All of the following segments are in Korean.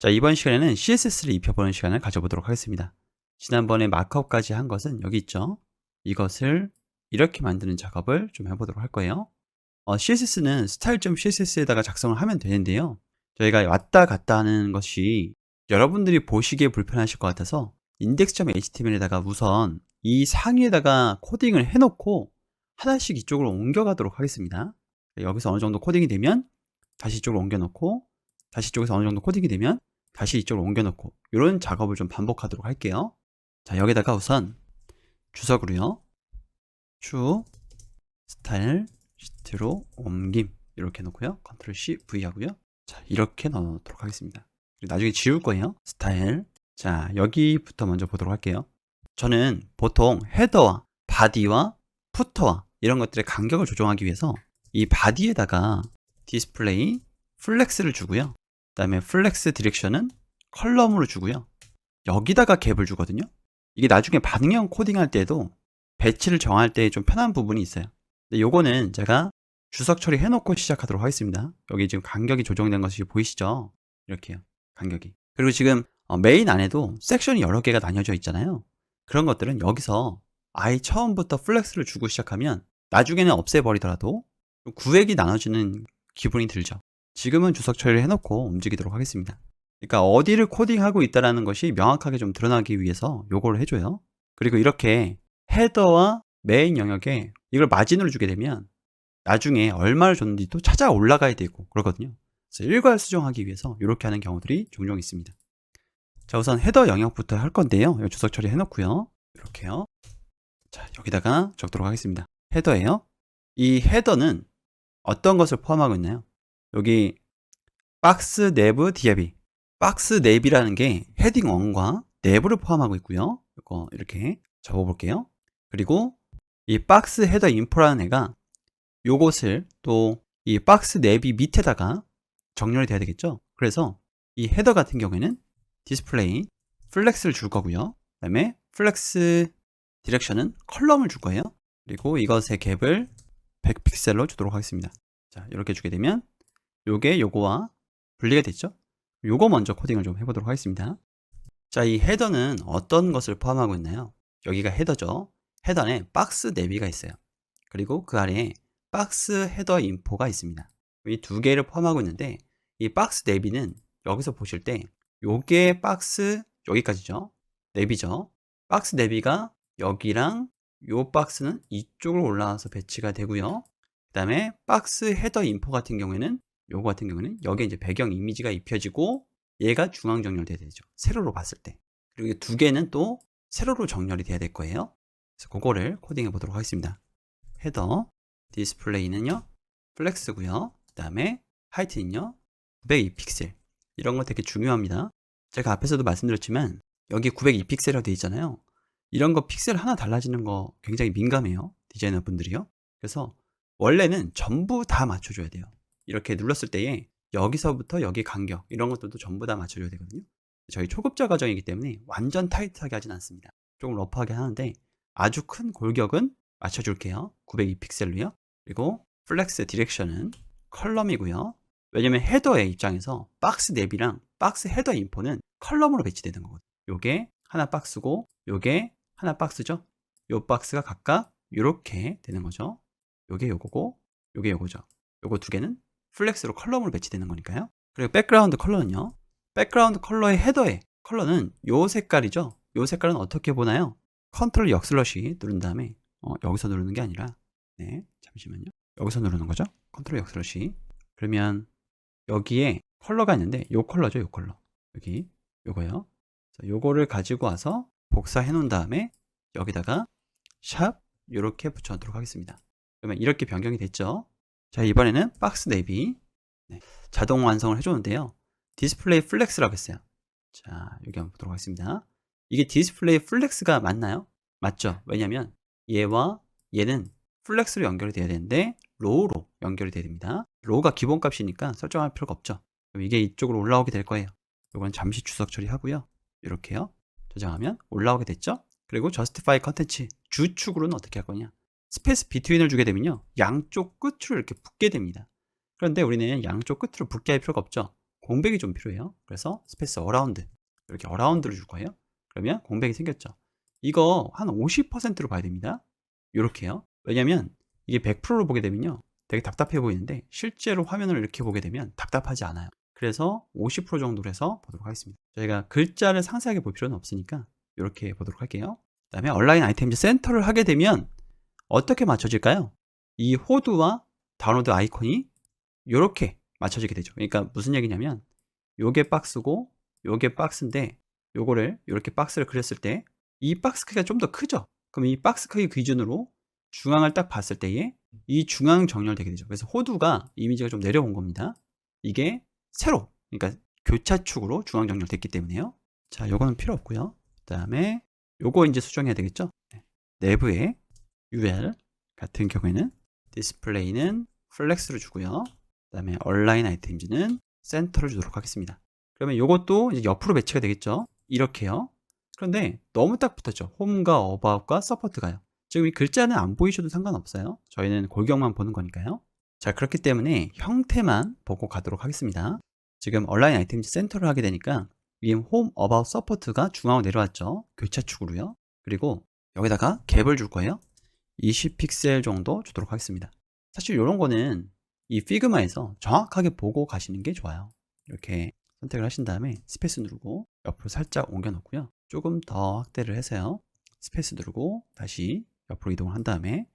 자, 이번 시간에는 CSS를 입혀보는 시간을 가져보도록 하겠습니다. 지난번에 마크업까지 한 것은 여기 있죠. 이것을 이렇게 만드는 작업을 좀 해보도록 할 거예요. CSS는 style.css에다가 작성을 하면 되는데요. 저희가 왔다 갔다 하는 것이 여러분들이 보시기에 불편하실 것 같아서 index.html에다가 우선 이 상위에다가 코딩을 해놓고 하나씩 이쪽으로 옮겨가도록 하겠습니다. 여기서 어느 정도 코딩이 되면 다시 이쪽으로 옮겨놓고, 다시 이쪽에서 어느 정도 코딩이 되면 다시 이쪽으로 옮겨놓고, 이런 작업을 좀 반복하도록 할게요. 자, 여기다가 우선 주석으로요, 추 스타일 시트로 옮김 이렇게 놓고요, 컨트롤 C V 하고요. 자, 이렇게 넣어놓도록 하겠습니다. 그리고 나중에 지울 거예요. 스타일. 자, 여기부터 먼저 보도록 할게요. 저는 보통 헤더와 바디와 푸터와 이런 것들의 간격을 조정하기 위해서 이 바디에다가 디스플레이 플렉스를 주고요. 그 다음에 플렉스 디렉션은 컬럼으로 주고요. 여기다가 갭을 주거든요. 이게 나중에 반응형 코딩할 때도 배치를 정할 때 좀 편한 부분이 있어요. 근데 요거는 제가 주석 처리 해놓고 시작하도록 하겠습니다. 여기 지금 간격이 조정된 것이 보이시죠? 이렇게요. 간격이. 그리고 지금 메인 안에도 섹션이 여러 개가 나뉘어져 있잖아요. 그런 것들은 여기서 아예 처음부터 플렉스를 주고 시작하면 나중에는 없애버리더라도 구획이 나눠지는 기분이 들죠. 지금은 주석 처리를 해놓고 움직이도록 하겠습니다. 그러니까 어디를 코딩하고 있다는 것이 명확하게 좀 드러나기 위해서 요거를 해줘요. 그리고 이렇게 헤더와 메인 영역에 이걸 마진으로 주게 되면 나중에 얼마를 줬는지도 찾아 올라가야 되고 그러거든요. 그래서 일괄 수정하기 위해서 이렇게 하는 경우들이 종종 있습니다. 자, 우선 헤더 영역부터 할 건데요. 주석 처리 해놓고요. 이렇게요. 자, 여기다가 적도록 하겠습니다. 헤더예요. 이 헤더는 어떤 것을 포함하고 있나요? 여기 박스 내부 diab, 박스 내비라는 게 헤딩 1과 내부를 포함하고 있고요. 이거 이렇게 적어볼게요. 그리고 이 박스 헤더 인포라는 애가 요것을 또 이 박스 내비 밑에다가 정렬이 돼야 되겠죠. 그래서 이 헤더 같은 경우에는 디스플레이 플렉스를 줄 거고요. 그 다음에 플렉스 디렉션은 컬럼을 줄 거예요. 그리고 이것의 갭을 100픽셀로 주도록 하겠습니다. 자, 이렇게 주게 되면 요게 요거와 분리가 됐죠. 요거 먼저 코딩을 좀 해보도록 하겠습니다. 자, 이 헤더는 어떤 것을 포함하고 있나요? 여기가 헤더죠. 헤더 안에 박스 내비가 있어요. 그리고 그 아래에 박스 헤더 인포가 있습니다. 이 두 개를 포함하고 있는데 이 박스 내비는 여기서 보실 때 요게 박스 여기까지죠. 내비죠. 박스 내비가 여기랑 요 박스는 이쪽으로 올라와서 배치가 되고요. 그 다음에 박스 헤더 인포 같은 경우에는 요거 같은 경우는 여기에 이제 배경 이미지가 입혀지고 얘가 중앙 정렬돼야 되죠. 세로로 봤을 때. 그리고 이 두 개는 또 세로로 정렬이 돼야 될 거예요. 그래서 그거를 코딩해 보도록 하겠습니다. 헤더 디스플레이는요, 플렉스고요. 그 다음에 하이트는요, 902픽셀. 이런 거 되게 중요합니다. 제가 앞에서도 말씀드렸지만 여기 902픽셀이라고 되어 있잖아요. 이런 거 픽셀 하나 달라지는 거 굉장히 민감해요. 디자이너 분들이요. 그래서 원래는 전부 다 맞춰줘야 돼요. 이렇게 눌렀을 때에 여기서부터 여기 간격 이런 것들도 전부 다 맞춰줘야 되거든요. 저희 초급자 과정이기 때문에 완전 타이트하게 하진 않습니다. 조금 러프하게 하는데 아주 큰 골격은 맞춰줄게요. 902픽셀로요. 그리고 플렉스 디렉션은 컬럼이고요. 왜냐면 헤더의 입장에서 박스 내비랑 박스 헤더 인포는 컬럼으로 배치되는 거거든요. 요게 하나 박스고 요게 하나 박스죠. 요 박스가 각각 이렇게 되는 거죠. 요게 요거고 요게 요거죠. 요거 두 개는 플렉스로 컬럼으로 배치되는 거니까요. 그리고 백그라운드 컬러는요. 백그라운드 컬러의 헤더의 컬러는 요 색깔이죠. 요 색깔은 어떻게 보나요? 컨트롤 역슬러시 누른 다음에 여기서 누르는 게 아니라 잠시만요. 여기서 누르는 거죠. 컨트롤 역슬러시. 그러면 여기에 컬러가 있는데 요 컬러죠. 요 컬러. 여기 요거요. 요거를 가지고 와서 복사해 놓은 다음에 여기다가 샵 이렇게 붙여놓도록 하겠습니다. 그러면 이렇게 변경이 됐죠. 자, 이번에는 박스 내비 자동 완성을 해줬는데요. 디스플레이 플렉스라고 했어요. 자, 여기 한번 보도록 하겠습니다. 이게 디스플레이 플렉스가 맞나요? 맞죠. 왜냐면 얘와 얘는 플렉스로 연결이 돼야 되는데 로우로 연결이 돼야 됩니다. 로우가 기본값이니까 설정할 필요가 없죠. 그럼 이게 이쪽으로 올라오게 될 거예요. 이건 잠시 주석 처리하고요. 이렇게요. 저장하면 올라오게 됐죠. 그리고 justify 컨텐츠 주축으로는 어떻게 할 거냐, 스페이스 비트윈을 주게 되면요 양쪽 끝으로 이렇게 붙게 됩니다. 그런데 우리는 양쪽 끝으로 붙게 할 필요가 없죠. 공백이 좀 필요해요. 그래서 스페이스 어라운드, 이렇게 어라운드를 줄 거예요. 그러면 공백이 생겼죠. 이거 한 50%로 봐야 됩니다. 이렇게요. 왜냐면 이게 100%로 보게 되면요, 되게 답답해 보이는데 실제로 화면을 이렇게 보게 되면 답답하지 않아요. 그래서 50% 정도로 해서 보도록 하겠습니다. 저희가 글자를 상세하게 볼 필요는 없으니까 이렇게 보도록 할게요. 그 다음에 얼라인 아이템즈 센터를 하게 되면 어떻게 맞춰질까요? 이 호두와 다운로드 아이콘이 이렇게 맞춰지게 되죠. 그러니까 무슨 얘기냐면 요게 박스고 요게 박스인데, 요거를 이렇게 박스를 그렸을 때 이 박스 크기가 좀 더 크죠. 그럼 이 박스 크기 기준으로 중앙을 딱 봤을 때에 이 중앙 정렬되게 되죠. 그래서 호두가 이미지가 좀 내려온 겁니다. 이게 세로, 그러니까 교차축으로 중앙 정렬됐기 때문에요. 자, 요거는 필요 없고요. 그 다음에 요거 이제 수정해야 되겠죠. 내부에 UL 같은 경우에는 디스플레이는 플렉스를 주고요. 그 다음에 얼라인 아이템즈는 센터를 주도록 하겠습니다. 그러면 요것도 이제 옆으로 배치가 되겠죠. 이렇게요. 그런데 너무 딱 붙었죠. 홈과 어바웃과 서포트가요. 지금 이 글자는 안 보이셔도 상관없어요. 저희는 골격만 보는 거니까요. 자, 그렇기 때문에 형태만 보고 가도록 하겠습니다. 지금 얼라인 아이템즈 센터를 하게 되니까 위에 홈, 어바웃, 서포트가 중앙으로 내려왔죠. 교차축으로요. 그리고 여기다가 갭을 줄 거예요. 20픽셀 정도 주도록 하겠습니다. 사실 이런 거는 이 피그마에서 정확하게 보고 가시는 게 좋아요. 이렇게 선택을 하신 다음에 스페이스 누르고 옆으로 살짝 옮겨 놓고요. 조금 더 확대를 해서요. 스페이스 누르고 다시 옆으로 이동을 한 다음에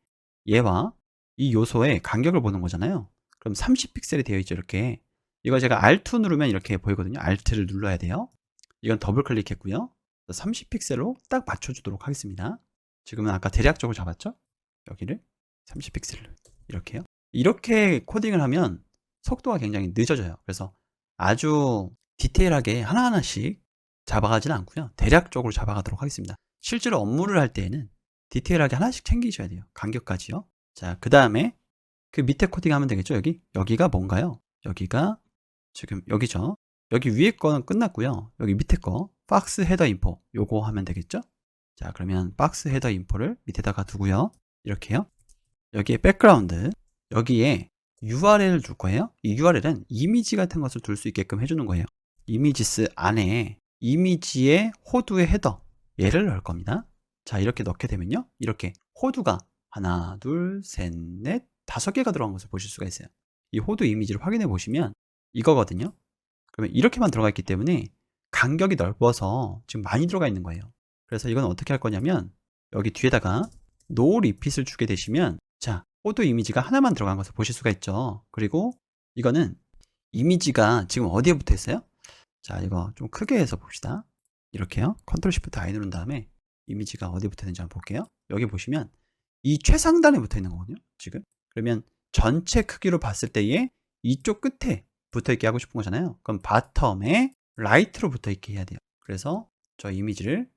얘와 이 요소의 간격을 보는 거잖아요. 그럼 30픽셀이 되어 있죠. 이렇게. 이거 제가 Alt 누르면 이렇게 보이거든요. Alt를 눌러야 돼요. 이건 더블 클릭했고요. 30픽셀로 딱 맞춰주도록 하겠습니다. 지금은 아까 대략적으로 잡았죠? 여기를 30픽셀로 이렇게요. 이렇게 코딩을 하면 속도가 굉장히 늦어져요. 그래서 아주 디테일하게 하나하나씩 잡아가지는 않고요. 대략적으로 잡아가도록 하겠습니다. 실제로 업무를 할 때에는 디테일하게 하나씩 챙기셔야 돼요. 간격까지요. 자, 그 다음에 그 밑에 코딩 하면 되겠죠. 여기가 뭔가요? 여기가 지금 여기죠. 여기 위에 거는 끝났고요. 여기 밑에 거 박스 헤더 인포 요거 하면 되겠죠. 자, 그러면 박스 헤더 인포를 밑에다가 두고요. 이렇게요. 여기에 백그라운드, 여기에 URL을 줄 거예요. 이 URL은 이미지 같은 것을 둘 수 있게끔 해주는 거예요. 이미지스 안에 이미지의 호두의 헤더 얘를 넣을 겁니다. 자, 이렇게 넣게 되면요, 이렇게 호두가 하나, 둘, 셋, 넷, 5개가 들어간 것을 보실 수가 있어요. 이 호두 이미지를 확인해 보시면 이거거든요. 그러면 이렇게만 들어가 있기 때문에 간격이 넓어서 지금 많이 들어가 있는 거예요. 그래서 이건 어떻게 할 거냐면 여기 뒤에다가 노 리핏을 주게 되시면, 자, 호두 이미지가 하나만 들어간 것을 보실 수가 있죠. 그리고 이거는 이미지가 지금 어디에 붙어 있어요? 자, 이거 좀 크게 해서 봅시다. 이렇게요. 컨트롤 시프트 I 누른 다음에 이미지가 어디에 붙어 있는지 한번 볼게요. 여기 보시면 이 최상단에 붙어 있는 거거든요. 지금. 그러면 전체 크기로 봤을 때에 이쪽 끝에 붙어 있게 하고 싶은 거잖아요. 그럼 바텀에 라이트로 붙어 있게 해야 돼요. 그래서 저 이미지를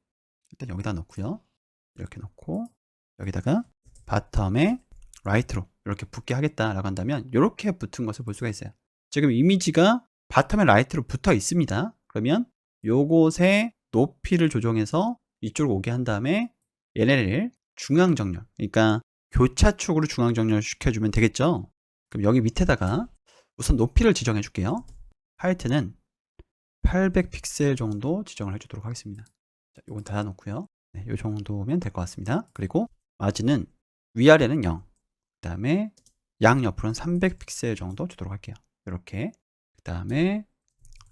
일단 여기다 넣고요. 이렇게 넣고 여기다가 바텀에 라이트로 이렇게 붙게 하겠다라고 한다면 이렇게 붙은 것을 볼 수가 있어요. 지금 이미지가 바텀에 라이트로 붙어 있습니다. 그러면 요곳에 높이를 조정해서 이쪽으로 오게 한 다음에 얘네를 중앙 정렬, 그러니까 교차축으로 중앙 정렬 시켜주면 되겠죠. 그럼 여기 밑에다가 우선 높이를 지정해 줄게요. 하이트는 800픽셀 정도 지정을 해주도록 하겠습니다. 자, 이건 닫아놓고요. 네, 이 정도면 될 것 같습니다. 그리고 마진은 위아래는 0, 그 다음에 양옆으로는 300픽셀 정도 주도록 할게요. 이렇게. 그 다음에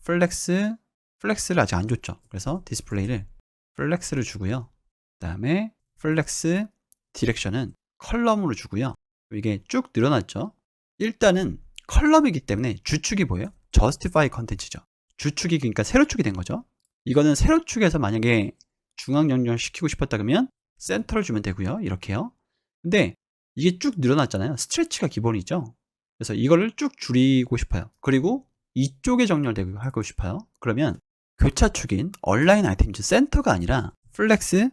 플렉스를 아직 안 줬죠. 그래서 디스플레이를 플렉스를 주고요. 그 다음에 플렉스 디렉션은 컬럼으로 주고요. 이게 쭉 늘어났죠. 일단은 컬럼이기 때문에 주축이 뭐예요? justify content죠. 주축이 그러니까 세로축이 된 거죠. 이거는 세로축에서 만약에 중앙 정렬 시키고 싶었다 그러면 센터를 주면 되고요. 이렇게요. 근데 이게 쭉 늘어났잖아요. 스트레치가 기본이죠. 그래서 이거를 쭉 줄이고 싶어요. 그리고 이쪽에 정렬되고 하고 싶어요. 그러면 교차축인 얼라인 아이템즈 센터가 아니라 플렉스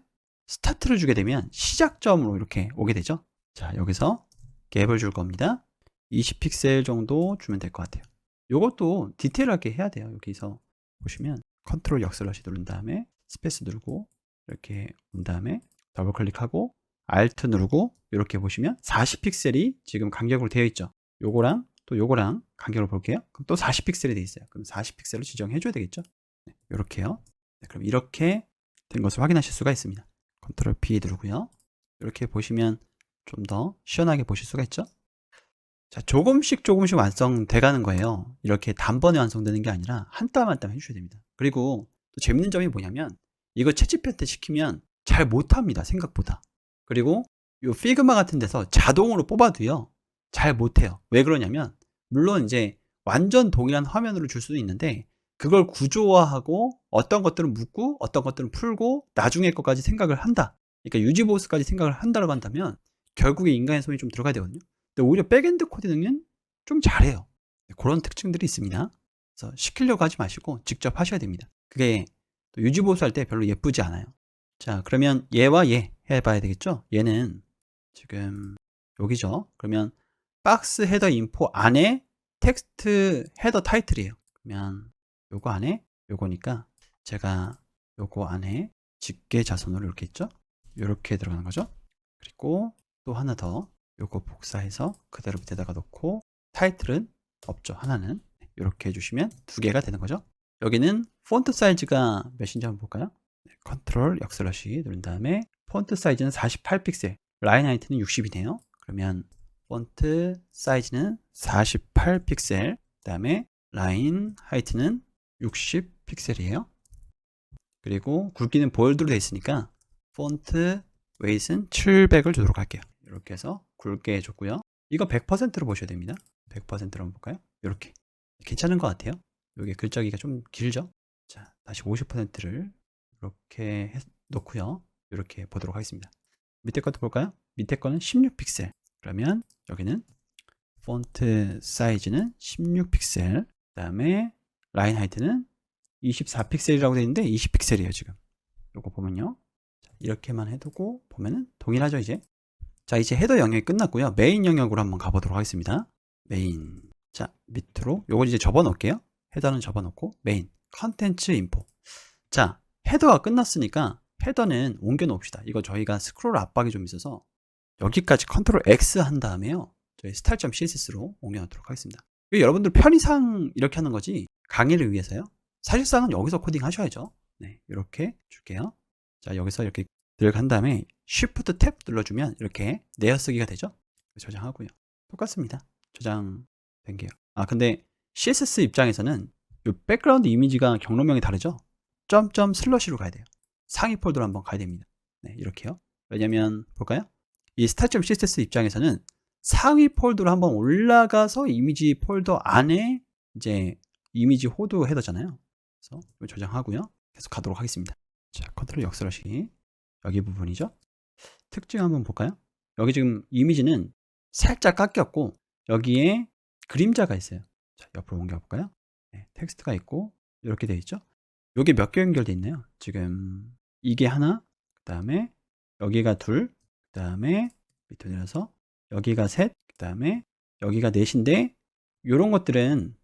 스타트를 주게 되면 시작점으로 이렇게 오게 되죠. 자, 여기서 갭을 줄 겁니다. 20픽셀 정도 주면 될 것 같아요. 이것도 디테일하게 해야 돼요. 여기서 보시면 컨트롤 역슬러시 누른 다음에 스페이스 누르고 이렇게 온 다음에 더블 클릭하고 Alt 누르고 이렇게 보시면 40픽셀이 지금 간격으로 되어 있죠. 요거랑 또 요거랑 간격을 볼게요. 그럼 또 40픽셀이 돼 있어요. 그럼 40픽셀로 지정해 줘야 되겠죠. 네, 요렇게요. 네, 그럼 이렇게 된 것을 확인하실 수가 있습니다. 컨트롤 B 누르고요. 이렇게 보시면 좀 더 시원하게 보실 수가 있죠. 자, 조금씩 완성돼 가는 거예요. 이렇게 단번에 완성되는 게 아니라 한 땀 한 땀 해주셔야 됩니다. 그리고 또 재밌는 점이 뭐냐면 이거 챗GPT한테 시키면 잘 못합니다. 생각보다. 그리고 요 피그마 같은 데서 자동으로 뽑아도요 잘 못해요. 왜 그러냐면 물론 이제 완전 동일한 화면으로 줄 수도 있는데 그걸 구조화하고 어떤 것들은 묻고 어떤 것들은 풀고 나중에 것까지 생각을 한다. 그러니까 유지보수까지 생각을 한다고 한다면 결국에 인간의 손이 좀 들어가야 되거든요. 근데 오히려 백엔드 코딩은 좀 잘해요. 그런 특징들이 있습니다. 그래서 시키려고 하지 마시고 직접 하셔야 됩니다. 그게 또 유지보수 할 때 별로 예쁘지 않아요. 자, 그러면 얘와 얘 해봐야 되겠죠? 얘는 지금 여기죠. 그러면 박스 헤더 인포 안에 텍스트 헤더 타이틀이에요. 그러면 요거 안에 요거니까 제가 요거 안에 집게 자선으로 이렇게 있죠? 이렇게 들어가는 거죠. 그리고 또 하나 더 요거 복사해서 그대로 밑에다가 놓고 타이틀은 없죠. 하나는 이렇게 해주시면 두 개가 되는 거죠. 여기는 폰트 사이즈가 몇인지 한번 볼까요? 컨트롤 역슬러시 누른 다음에 폰트 사이즈는 48픽셀, 라인 하이트는 60이네요. 그러면 폰트 사이즈는 48픽셀, 그 다음에 라인 하이트는 60픽셀이에요. 그리고 굵기는 볼드로 되어 있으니까 폰트 웨이트는 700을 주도록 할게요. 이렇게 해서 굵게 해줬고요. 이거 100%로 보셔야 됩니다. 100%로 한번 볼까요? 이렇게 괜찮은 것 같아요. 여기 글자기가 좀 길죠? 자, 다시 50%를 이렇게 놓고요. 이렇게 보도록 하겠습니다. 밑에 것도 볼까요? 밑에 거는 16픽셀. 그러면 여기는 폰트 사이즈는 16픽셀. 그 다음에 라인 하이트는 24픽셀이라고 되어 있는데 20픽셀이에요, 지금. 요거 보면요. 자, 이렇게만 해두고 보면은 동일하죠, 이제. 자, 이제 헤더 영역이 끝났고요. 메인 영역으로 한번 가보도록 하겠습니다. 메인. 자, 밑으로 요거 이제 접어 놓을게요. 헤더는 접어 놓고 메인 컨텐츠 인포. 자, 헤더가 끝났으니까 헤더는 옮겨 놓읍시다. 이거 저희가 스크롤 압박이 좀 있어서 여기까지 컨트롤 X 한 다음에요. 저희 style.css로 옮겨 놓도록 하겠습니다. 여러분들 편의상 이렇게 하는 거지 강의를 위해서요. 사실상은 여기서 코딩 하셔야죠. 네, 이렇게 줄게요. 자, 여기서 이렇게 들어간 다음에 Shift 탭 눌러주면 이렇게 내어쓰기가 되죠. 저장하고요. 똑같습니다. 저장된 게요. 아, 근데 CSS 입장에서는 이 백그라운드 이미지가 경로명이 다르죠. 점점 슬러시로 가야 돼요. 상위 폴더로 한번 가야 됩니다. 네, 이렇게요. 왜냐면 볼까요? 이 style.css 입장에서는 상위 폴더로 한번 올라가서 이미지 폴더 안에 이제 이미지 호드 헤더잖아요. 그래서 저장하고요. 계속 가도록 하겠습니다. 자, 컨트롤 역슬러시 여기 부분이죠. 특징 한번 볼까요? 여기 지금 이미지는 살짝 깎였고 여기에 그림자가 있어요. 자, 옆으로 옮겨 볼까요? 네, 텍스트가 있고 이렇게 되어 있죠. 여기 몇 개 연결되어 있나요? 지금 이게 하나, 그 다음에 여기가 둘, 그 다음에 밑으로 내려서 여기가 셋, 그 다음에 여기가 넷인데 이런 것들은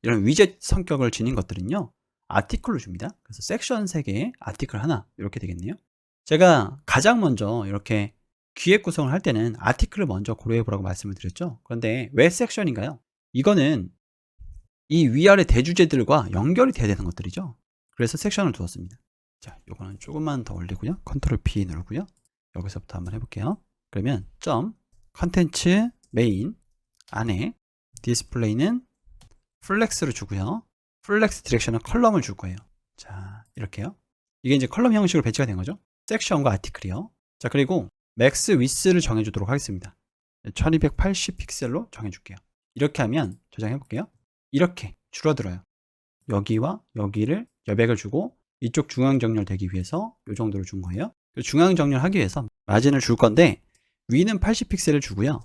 이런 위젯 성격을 지닌 것들은요 아티클로 줍니다. 그래서 섹션 3개, 아티클 하나 이렇게 되겠네요. 제가 가장 먼저 이렇게 기획 구성을 할 때는 아티클을 먼저 고려해 보라고 말씀을 드렸죠. 그런데 왜 섹션인가요? 이거는 이 위아래 대주제들과 연결이 돼야 되는 것들이죠. 그래서 섹션을 두었습니다. 자, 요거는 조금만 더 올리고요. 컨트롤 P 누르고요. 여기서부터 한번 해볼게요. 그러면 점 컨텐츠 메인 안에 디스플레이는 플렉스를 주고요. 플렉스 디렉션은 컬럼을 줄 거예요. 자, 이렇게요. 이게 이제 컬럼 형식으로 배치가 된 거죠. 섹션과 아티클이요. 자, 그리고 맥스 위스를 정해주도록 하겠습니다. 1280 픽셀로 정해줄게요. 이렇게 하면 저장해 볼게요. 이렇게 줄어들어요. 여기와 여기를 여백을 주고 이쪽 중앙 정렬되기 위해서 이 정도로 준 거예요. 중앙 정렬하기 위해서 마진을 줄 건데 위는 80픽셀을 주고요.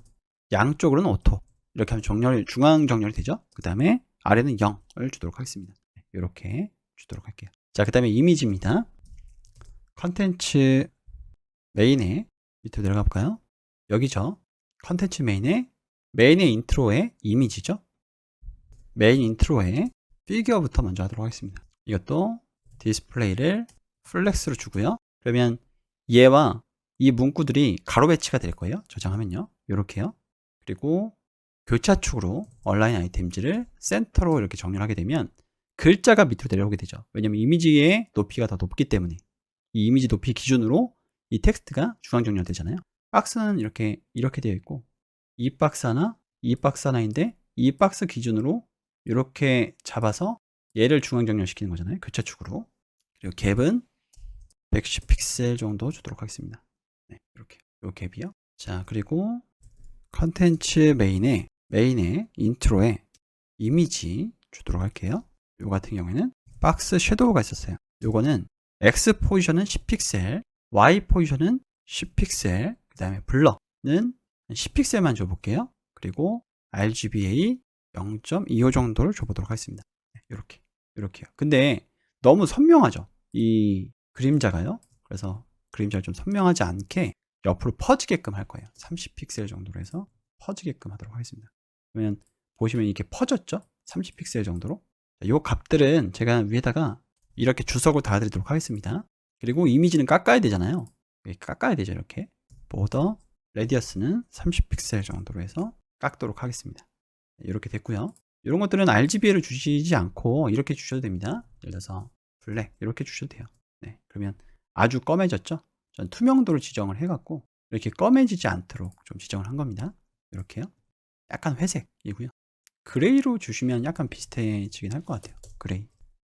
양쪽으로는 오토. 이렇게 하면 중앙 정렬이 되죠. 그 다음에 아래는 0을 주도록 하겠습니다. 이렇게 주도록 할게요. 자, 그 다음에 이미지입니다. 컨텐츠 메인에 밑으로 내려가 볼까요? 여기죠. 컨텐츠 메인의 인트로의 이미지죠. 메인 인트로에 피규어부터 먼저 하도록 하겠습니다. 이것도 디스플레이를 플렉스로 주고요. 그러면 얘와 이 문구들이 가로 배치가 될 거예요. 저장하면요. 이렇게요. 그리고 교차축으로 얼라인 아이템즈를 센터로 이렇게 정렬하게 되면 글자가 밑으로 내려오게 되죠. 왜냐면 이미지의 높이가 더 높기 때문에 이 이미지 높이 기준으로 이 텍스트가 중앙 정렬되잖아요. 박스는 이렇게 되어 있고 이 박스 하나인데 이 박스 기준으로 이렇게 잡아서 얘를 중앙 정렬시키는 거잖아요. 교차축으로. 그리고 갭은 110 픽셀 정도 주도록 하겠습니다. 네, 이렇게 요 갭이요. 자, 그리고 컨텐츠 메인에 인트로에 이미지 주도록 할게요. 요 같은 경우에는 박스 섀도우가 있었어요. 요거는 X 포지션은 10픽셀, Y 포지션은 10픽셀, 그 다음에 블러는 10픽셀만 줘볼게요. 그리고 RGBA 0.25 정도를 줘보도록 하겠습니다. 이렇게요. 근데 너무 선명하죠? 이 그림자가요. 그래서 그림자를 좀 선명하지 않게 옆으로 퍼지게끔 할 거예요. 30픽셀 정도로 해서 퍼지게끔 하도록 하겠습니다. 그러면 보시면 이렇게 퍼졌죠? 30픽셀 정도로. 이 값들은 제가 위에다가 이렇게 주석을 달아드리도록 하겠습니다. 그리고 이미지는 깎아야 되잖아요. 깎아야 되죠. 이렇게 보더 레디어스는 30픽셀 정도로 해서 깎도록 하겠습니다. 이렇게 됐고요. 이런 것들은 RGB를 주시지 않고 이렇게 주셔도 됩니다. 예를 들어서 블랙 이렇게 주셔도 돼요. 네, 그러면 아주 검해졌죠? 전 투명도를 지정을 해갖고 이렇게 검해지지 않도록 좀 지정을 한 겁니다. 이렇게요. 약간 회색이고요. 그레이로 주시면 약간 비슷해지긴 할 것 같아요. 그레이.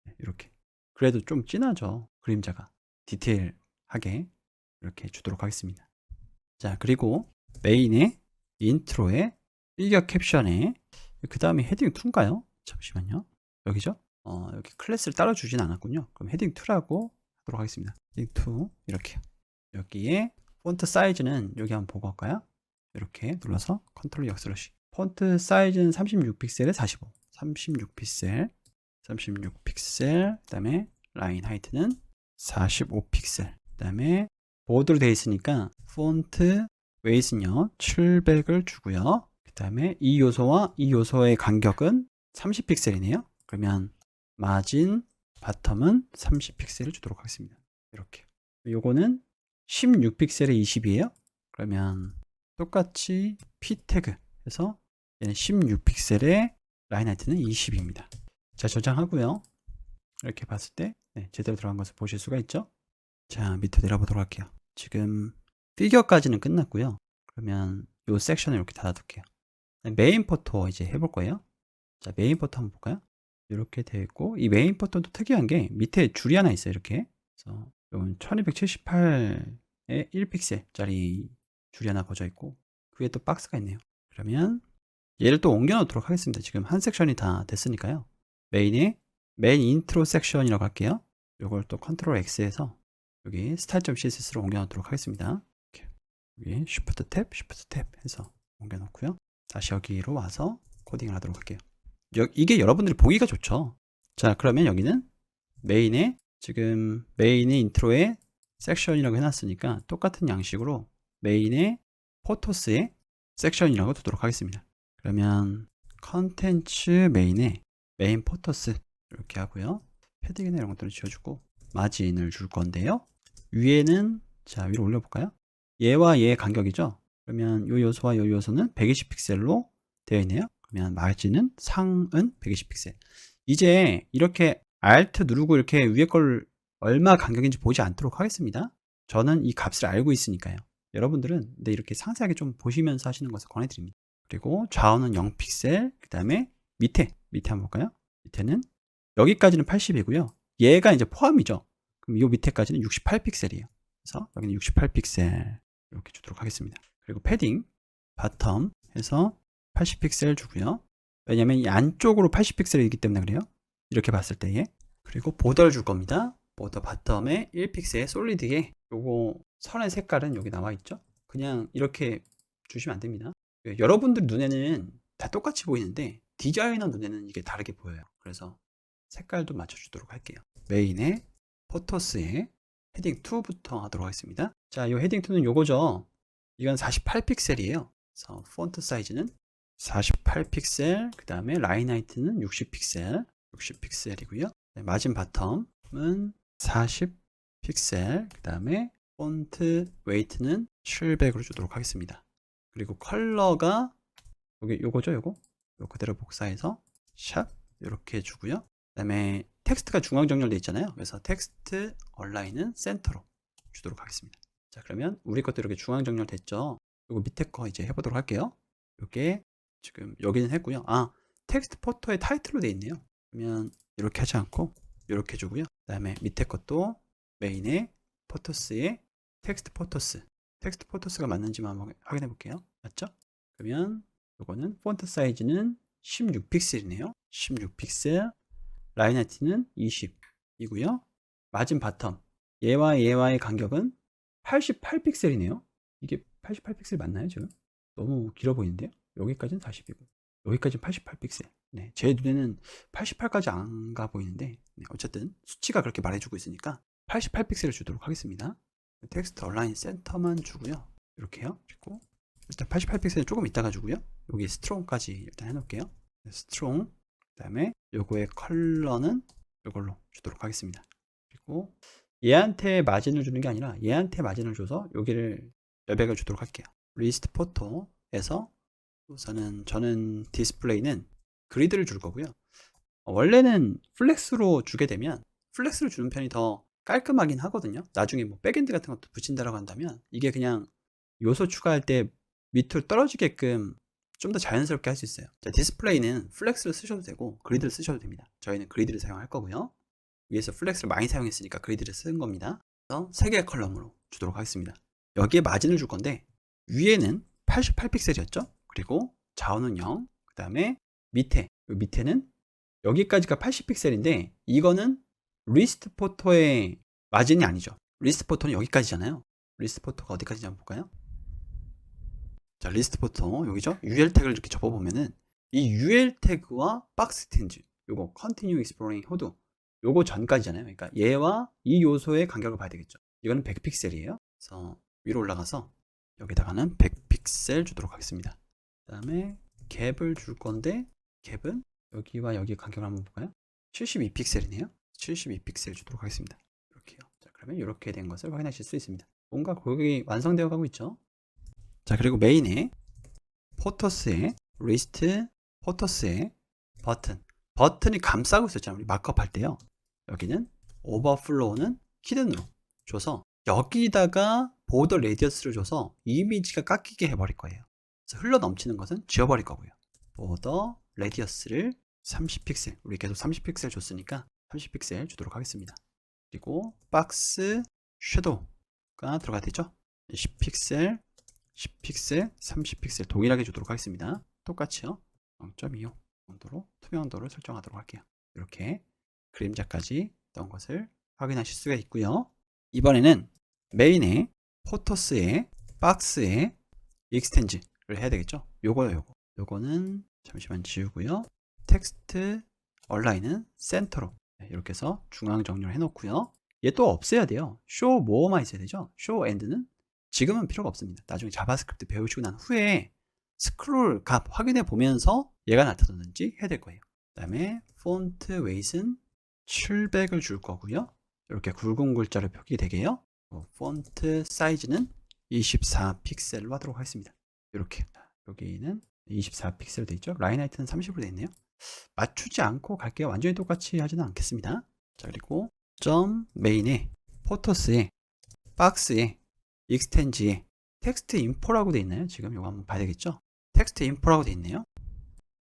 네, 이렇게. 그래도 좀 진하죠. 그림자가. 디테일하게 이렇게 주도록 하겠습니다. 자, 그리고 메인에 인트로에 일격 캡션에 그 다음에 헤딩 2인가요? 잠시만요. 여기죠? 여기 클래스를 따로 주진 않았군요. 그럼 헤딩 2라고 하도록 하겠습니다. 헤딩 2 이렇게요. 여기에 폰트 사이즈는 여기 한번 보고 할까요? 이렇게 눌러서 컨트롤 역슬러시. 폰트 사이즈는 36픽셀에 45. 36픽셀. 그 다음에 라인 하이트는 45픽셀. 그 다음에 보드로 되어 있으니까 폰트 웨이트는요 700을 주고요. 그 다음에 이 요소와 이 요소의 간격은 30픽셀이네요. 그러면 마진 바텀은 30픽셀을 주도록 하겠습니다. 이렇게. 요거는 16픽셀에 20이에요. 그러면 똑같이 p 태그 해서 얘는 16픽셀에 라인 하이트는 20입니다. 자, 저장하고요. 이렇게 봤을 때 제대로 들어간 것을 보실 수가 있죠. 자, 밑으로 내려보도록 할게요. 지금 피겨까지는 끝났고요. 그러면 이 섹션을 이렇게 닫아둘게요. 메인 포토 이제 해볼 거예요. 자, 메인 포토 한번 볼까요? 이렇게 되어 있고, 이 메인 포토도 특이한 게 밑에 줄이 하나 있어요. 이렇게. 그래서 이건 1278에 1픽셀짜리 줄이 하나 거져 있고, 그 위에 또 박스가 있네요. 그러면 얘를 또 옮겨 놓도록 하겠습니다. 지금 한 섹션이 다 됐으니까요. 메인 인트로 섹션이라고 할게요. 이걸 또 컨트롤 X에서 여기 style.css로 옮겨 놓도록 하겠습니다. 이렇게. 여기 Shift 탭 해서 옮겨 놓고요. 다시 여기로 와서 코딩을 하도록 할게요. 이게 여러분들이 보기가 좋죠. 자, 그러면 여기는 지금 메인의 인트로에 섹션이라고 해놨으니까 똑같은 양식으로 메인의 포토스에 섹션이라고 두도록 하겠습니다. 그러면 컨텐츠 메인에 메인 포토스 이렇게 하고요. 패딩이나 이런 것들을 지워주고 마진을 줄 건데요. 위에는 자, 위로 올려볼까요? 얘와 얘의 간격이죠. 그러면 이 요소와 이 요소는 120픽셀로 되어 있네요. 그러면 마진은 상은 120픽셀. 이제 이렇게 Alt 누르고 이렇게 위에 걸 얼마 간격인지 보지 않도록 하겠습니다. 저는 이 값을 알고 있으니까요. 여러분들은 근데 이렇게 상세하게 좀 보시면서 하시는 것을 권해드립니다. 그리고 좌우는 0픽셀, 그 다음에 밑에 한번 볼까요? 밑에는 여기까지는 80이고요. 얘가 이제 포함이죠. 그럼 이 밑에까지는 68픽셀이에요. 그래서 여기는 68픽셀 이렇게 주도록 하겠습니다. 그리고 패딩, 바텀 해서 80픽셀 주고요. 왜냐면 이 안쪽으로 80픽셀이기 때문에 그래요. 이렇게 봤을 때에. 그리고 보더를 줄 겁니다. 보더 바텀에 1픽셀 솔리드에 요거 선의 색깔은 여기 나와 있죠. 그냥 이렇게 주시면 안 됩니다. 여러분들 눈에는 다 똑같이 보이는데 디자이너 눈에는 이게 다르게 보여요. 그래서 색깔도 맞춰주도록 할게요. 메인에 포토스에 헤딩 2부터 하도록 하겠습니다. 자, 이 헤딩 2는 요거죠. 이건 48픽셀이에요. 그래서 폰트 사이즈는 48픽셀, 그 다음에 라인 하이트는 60픽셀이고요. 마진 바텀은 40픽셀, 그 다음에 폰트 웨이트는 700으로 주도록 하겠습니다. 그리고 컬러가 여기 요거죠, 요거. 요 그대로 복사해서 샵 이렇게 해주고요. 그다음에 텍스트가 중앙 정렬돼 있잖아요. 그래서 텍스트 얼라인은 센터로 주도록 하겠습니다. 자, 그러면 우리 것도 이렇게 중앙 정렬됐죠. 요거 밑에 거 이제 해보도록 할게요. 요게 지금 여기는 했고요. 아, 텍스트 포토의 타이틀로 돼 있네요. 그러면 이렇게 하지 않고 이렇게 해주고요. 그다음에 밑에 것도 메인에 포토스에 텍스트 포토스가 맞는지만 한번 확인해 볼게요. 맞죠? 그러면 요거는 폰트 사이즈는 16픽셀이네요. 16픽셀, 라인 하이트는 20이고요. 마진 바텀, 얘와의 간격은 88픽셀이네요. 이게 88픽셀 맞나요, 지금? 너무 길어 보이는데요? 여기까지는 40이고, 여기까지는 88픽셀. 네, 제 눈에는 88까지 안 가 보이는데, 네, 어쨌든 수치가 그렇게 말해주고 있으니까 88픽셀을 주도록 하겠습니다. 텍스트 얼라인 센터만 주고요. 이렇게요. 그리고 일단 88픽셀은 조금 이따가 주고요. 여기 스트롱까지 일단 해놓을게요. 스트롱, 그 다음에 요거의 컬러는 이걸로 주도록 하겠습니다. 그리고 얘한테 마진을 주는 게 아니라 얘한테 마진을 줘서 여기를 여백을 주도록 할게요. 리스트 포토에서 저는 디스플레이는 그리드를 줄 거고요. 원래는 플렉스로 주게 되면 플렉스로 주는 편이 더 깔끔하긴 하거든요. 나중에 뭐 백엔드 같은 것도 붙인다라고 한다면 이게 그냥 요소 추가할 때 밑으로 떨어지게끔 좀 더 자연스럽게 할 수 있어요. 자, 디스플레이는 플렉스를 쓰셔도 되고 그리드를 쓰셔도 됩니다. 저희는 그리드를 사용할 거고요. 위에서 플렉스를 많이 사용했으니까 그리드를 쓴 겁니다. 그래서 3개의 컬럼으로 주도록 하겠습니다. 여기에 마진을 줄 건데 위에는 88픽셀이었죠. 그리고 좌우는 0. 그 다음에 밑에는 여기까지가 80픽셀인데 이거는 리스트 포토의 마진이 아니죠. 리스트 포토는 여기까지잖아요. 리스트 포토가 어디까지인지 한번 볼까요? 자, 리스트 포토 여기죠. UL 태그를 이렇게 접어보면은 이 UL 태그와 박스 스탠즈 요거 Continue Exploring HOD 요거 전까지잖아요. 그러니까 얘와 이 요소의 간격을 봐야 되겠죠. 이거는 100픽셀이에요. 그래서 위로 올라가서 여기다가는 100픽셀 주도록 하겠습니다. 그 다음에 갭을 줄 건데 갭은 여기와 여기 간격을 한번 볼까요? 72픽셀이네요. 72픽셀 주도록 하겠습니다. 이렇게요. 자, 그러면 이렇게 된 것을 확인하실 수 있습니다. 뭔가 거기 완성되어 가고 있죠. 자, 그리고 메인에 포토스에 리스트 포토스에 버튼이 감싸고 있었잖아요. 우리 마크업 할 때요. 여기는 오버플로우는 히든으로 줘서 여기다가 보더 레디어스를 줘서 이미지가 깎이게 해버릴 거예요. 그래서 흘러 넘치는 것은 지워버릴 거고요. 보더 레디어스를 30픽셀, 우리 계속 30픽셀 줬으니까 30픽셀 주도록 하겠습니다. 그리고 박스 섀도우가 들어가야 되죠. 10픽셀 10픽셀, 30픽셀 동일하게 주도록 하겠습니다. 똑같이요. 0.25 정도로 투명도를 설정하도록 할게요. 이렇게 그림자까지 넣은 것을 확인하실 수가 있고요. 이번에는 메인에 포토스에 박스에 익스텐즈를 해야 되겠죠. 요거는 잠시만 지우고요. 텍스트 얼라인은 센터로 이렇게 해서 중앙 정렬 해놓고요. 얘 또 없애야 돼요. show more만 있어야 되죠. show and는 지금은 필요가 없습니다. 나중에 자바스크립트 배우시고 난 후에 스크롤 값 확인해 보면서 얘가 나타나는지 해야 될 거예요. 그 다음에 폰트 웨이트는 700을 줄 거고요. 이렇게 굵은 글자로 표기되게요. 폰트 사이즈는 24픽셀로 하도록 하겠습니다. 이렇게 여기는 24픽셀 돼 있죠. 라인 하이트는 30으로 돼 있네요. 맞추지 않고 갈게요. 완전히 똑같이 하지는 않겠습니다. 자, 그리고 점 메인에 포토스에 박스에 익스텐지에 텍스트 인포라고 돼 있나요? 지금 이거 한번 봐야 되겠죠? 텍스트 인포라고 돼 있네요.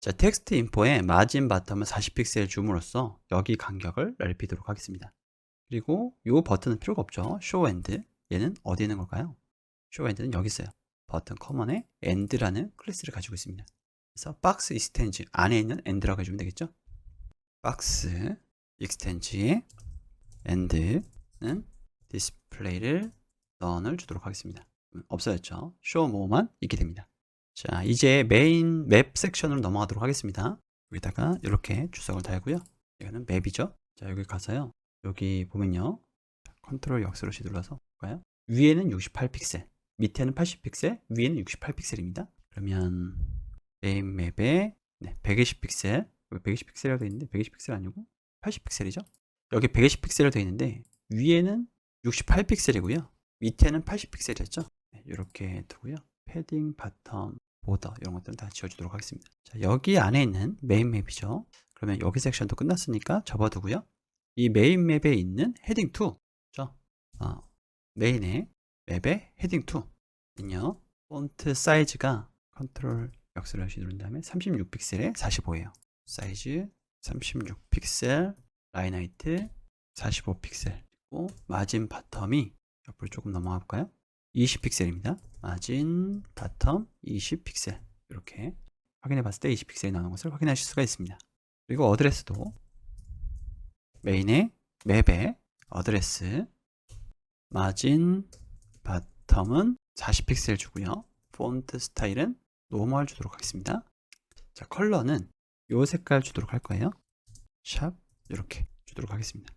자, 텍스트 인포에 마진 바텀을 40픽셀 줌으로써 여기 간격을 넓히도록 하겠습니다. 그리고 이 버튼은 필요가 없죠. show and 얘는 어디에 있는 걸까요? show and는 여기 있어요. 버튼 커먼에 and라는 클래스를 가지고 있습니다. 그래서 박스 익스텐지 안에 있는 and라고 해주면 되겠죠? 박스 익스텐지에 and는 디스플레이를 넌을 주도록 하겠습니다. 없어졌죠. show more만 있게 됩니다. 자, 이제 메인 맵 섹션으로 넘어가도록 하겠습니다. 여기다가 이렇게 주석을 달고요. 이거는 맵이죠. 자, 여기 가서요. 여기 보면요. 컨트롤 역스러시 눌러서 볼까요? 위에는 68픽셀, 밑에는 80픽셀, 위에는 68픽셀입니다. 그러면 메인 맵에 120픽셀, 여기 120픽셀이라고 되어 있는데 120픽셀 아니고 80픽셀이죠. 여기 120픽셀로 되어 있는데 위에는 68픽셀이고요. 밑에는 80픽셀이었죠. 이렇게 두고요. 패딩 바텀 보더 이런 것들은 다 지워주도록 하겠습니다. 자, 여기 안에 있는 메인 맵이죠. 그러면 여기 섹션도 끝났으니까 접어두고요. 이 메인 맵에 있는 헤딩 2, 그렇죠? 메인의 맵의 헤딩 2는요. 폰트 사이즈가 컨트롤 역슬러시 누른 다음에 36픽셀에 45예요. 사이즈 36픽셀, 라인 하이트 45픽셀, 그리고 마진 바텀이 옆으로 조금 넘어가 볼까요? 20픽셀입니다. 마진 바텀 20픽셀. 이렇게 확인해 봤을 때 20픽셀이 나오는 것을 확인하실 수가 있습니다. 그리고 어드레스도 메인의 맵의 어드레스 마진 바텀은 40픽셀 주고요. 폰트 스타일은 노멀 주도록 하겠습니다. 자, 컬러는 요 색깔 주도록 할 거예요. 샵 이렇게 주도록 하겠습니다.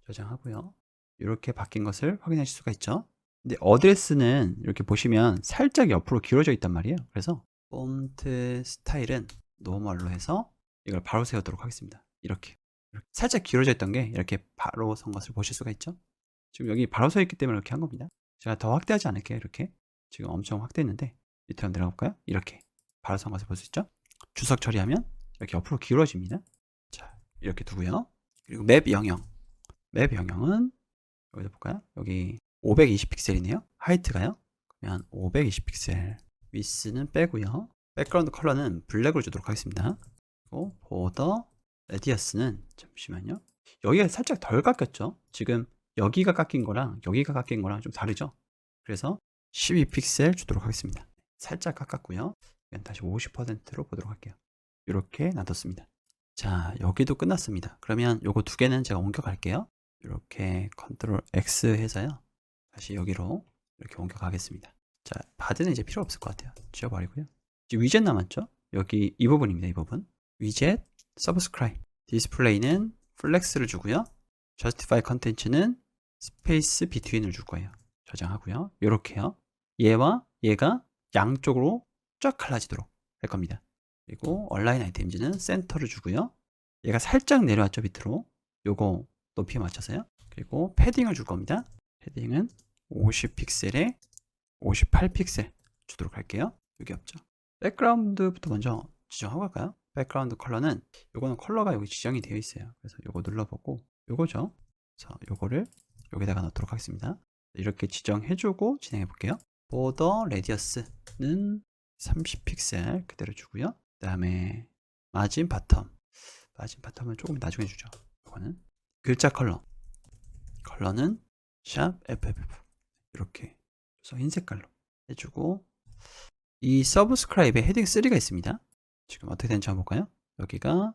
저장하고요. 이렇게 바뀐 것을 확인하실 수가 있죠. 근데 어드레스는 이렇게 보시면 살짝 옆으로 기울어져 있단 말이에요. 그래서 폰트 스타일은 노멀로 해서 이걸 바로 세우도록 하겠습니다. 이렇게 살짝 기울어져 있던 게 이렇게 바로 선 것을 보실 수가 있죠. 지금 여기 바로 서 있기 때문에 이렇게 한 겁니다. 제가 더 확대하지 않을게요. 이렇게 지금 엄청 확대했는데 밑으로 한번 내려가 볼까요? 이렇게 바로 선 것을 볼 수 있죠. 주석 처리하면 이렇게 옆으로 기울어집니다. 자, 이렇게 두고요. 그리고 맵 영역, 맵 영역은 여기다 볼까요? 여기 520픽셀이네요. 하이트가요. 그러면 520픽셀. 위스는 빼고요. 백그라운드 컬러는 블랙으로 주도록 하겠습니다. 그리고 보더 레디어스는 잠시만요. 여기가 살짝 덜 깎였죠. 지금 여기가 깎인 거랑 여기가 깎인 거랑 좀 다르죠. 그래서 12픽셀 주도록 하겠습니다. 살짝 깎았고요. 다시 50%로 보도록 할게요. 이렇게 놔뒀습니다. 자, 여기도 끝났습니다. 그러면 요거 두 개는 제가 옮겨 갈게요. 이렇게 컨트롤 X 해서요. 다시 여기로 이렇게 옮겨 가겠습니다. 자, 바드는 이제 필요 없을 것 같아요. 지워버리고요. 이제 위젯 남았죠? 여기 이 부분입니다. 이 부분. 위젯, 서브스크라이브. 디스플레이는 플렉스를 주고요. justify content는 스페이스 between을 줄 거예요. 저장하고요. 이렇게요. 얘와 얘가 양쪽으로 쫙 갈라지도록 할 겁니다. 그리고 얼라인 아이템즈는 센터를 주고요. 얘가 살짝 내려왔죠, 밑으로. 요거 높이에 맞춰서요. 그리고 패딩을 줄 겁니다. 패딩은 50픽셀에 58픽셀 주도록 할게요. 여기 없죠. 백그라운드부터 먼저 지정하고 갈까요? 백그라운드 컬러는 요거는 컬러가 여기 지정이 되어 있어요. 그래서 요거 눌러보고 요거죠. 그래서 요거를 여기다가 넣도록 하겠습니다. 이렇게 지정해주고 진행해 볼게요. 보더 레디어스는 30픽셀 그대로 주고요. 그 다음에 마진 바텀은 조금 나중에 주죠. 이거는 글자 컬러는 샵 FFF 이렇게 그래서 흰 색깔로 해주고, 이 서브스크라이브에 헤딩 3가 있습니다. 지금 어떻게 되는지 한번 볼까요? 여기가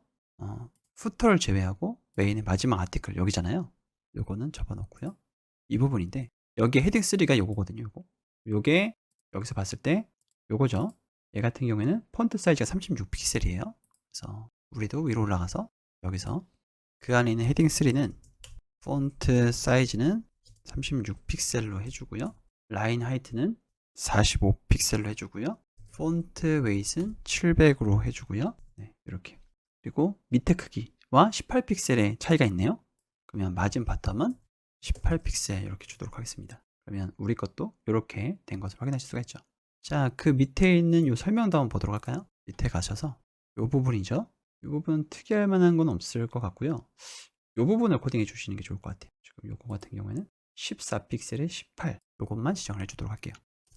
후터를 제외하고 메인의 마지막 아티클 여기잖아요. 요거는 접어놓고요. 이 부분인데 여기에 헤딩 3가 요거거든요. 요게 여기서 봤을 때 요거죠. 얘 같은 경우에는 폰트 사이즈가 36픽셀이에요. 그래서 우리도 위로 올라가서 여기서 그 안에 있는 헤딩 3는 폰트 사이즈는 36픽셀로 해주고요. 라인 하이트는 45픽셀로 해주고요. 폰트 웨이트는 700으로 해주고요. 네, 이렇게. 그리고 밑에 크기와 18픽셀의 차이가 있네요. 그러면 마진 바텀은 18픽셀 이렇게 주도록 하겠습니다. 그러면 우리 것도 이렇게 된 것을 확인하실 수가 있죠. 자, 그 밑에 있는 이 설명도 한번 보도록 할까요? 밑에 가셔서 이 부분이죠. 이 부분 특이할 만한 건 없을 것 같고요. 이 부분을 코딩해 주시는 게 좋을 것 같아요. 지금 요거 같은 경우에는 14픽셀에 18 요것만 지정을 해주도록 할게요.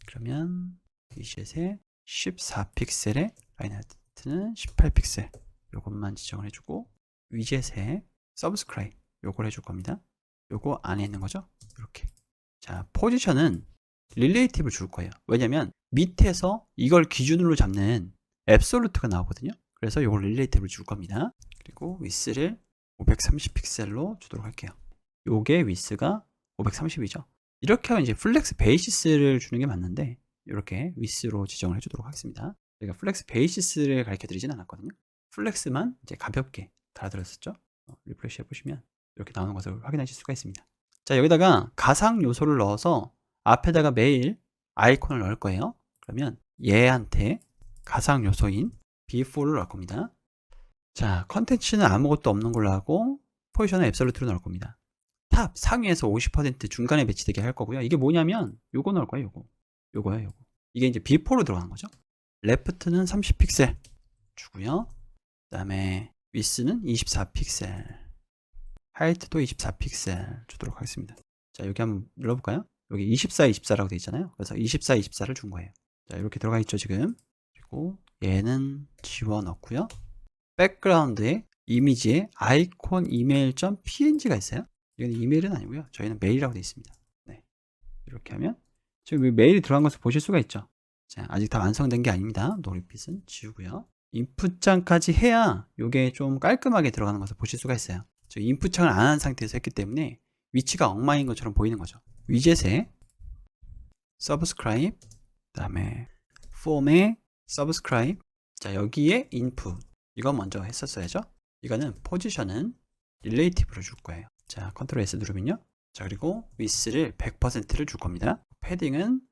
그러면 위젯에 14픽셀에 라인 하트는 18픽셀 요것만 지정을 해주고, 위젯에 서브스크라이브 요걸 해줄 겁니다. 요거 안에 있는 거죠. 이렇게. 자, 포지션은 릴레이티브를 줄 거예요. 왜냐면 밑에서 이걸 기준으로 잡는 앱솔루트가 나오거든요. 그래서 요걸 릴레이티브를 줄 겁니다. 그리고 위스를 530픽셀로 주도록 할게요. 요게 위스가 530이죠. 이렇게 하면 이제 플렉스 베이시스를 주는 게 맞는데 이렇게 위스로 지정을 해주도록 하겠습니다. 제가 플렉스 베이시스를 가르쳐 드리진 않았거든요. 플렉스만 이제 가볍게 달아들었었죠. 리프레시 해보시면 이렇게 나오는 것을 확인하실 수가 있습니다. 자, 여기다가 가상 요소를 넣어서 앞에다가 메일 아이콘을 넣을 거예요. 그러면 얘한테 가상 요소인 B4를 넣을 겁니다. 자, 컨텐츠는 아무것도 없는 걸로 하고 포지션은 앱솔루트로 넣을 겁니다. 탑 상위에서 50% 중간에 배치되게 할 거고요. 이게 뭐냐면 요거 넣을 거예요. 요거요. 이게 이제 B4로 들어가는 거죠. 레프트는 30픽셀 주고요. 그 다음에 위스는 24픽셀, 하이트도 24픽셀 주도록 하겠습니다. 자, 여기 한번 눌러볼까요? 여기 24, 24라고 되어 있잖아요. 그래서 24, 24를 준 거예요. 자, 이렇게 들어가 있죠, 지금. 그리고 얘는 지워넣고요. 백그라운드에 이미지에 아이콘 이메일.png가 있어요. 이건 이메일은 아니고요. 저희는 메일이라고 되어 있습니다. 네. 이렇게 하면 지금 메일이 들어간 것을 보실 수가 있죠. 자, 아직 다 완성된 게 아닙니다. 노릿빛은 지우고요. 인풋창까지 해야 이게 좀 깔끔하게 들어가는 것을 보실 수가 있어요. 저 인풋창을 안 한 상태에서 했기 때문에 위치가 엉망인 것처럼 보이는 거죠. 위젯에 subscribe, 그 다음에 폼에 subscribe, 자 여기에 input, 이거 먼저 했었어야죠. 이거는 포지션은 relative로 줄 거예요. 자, 컨트롤 S 누르면요. 자, 그리고 width를 100%를 줄 겁니다. 패딩은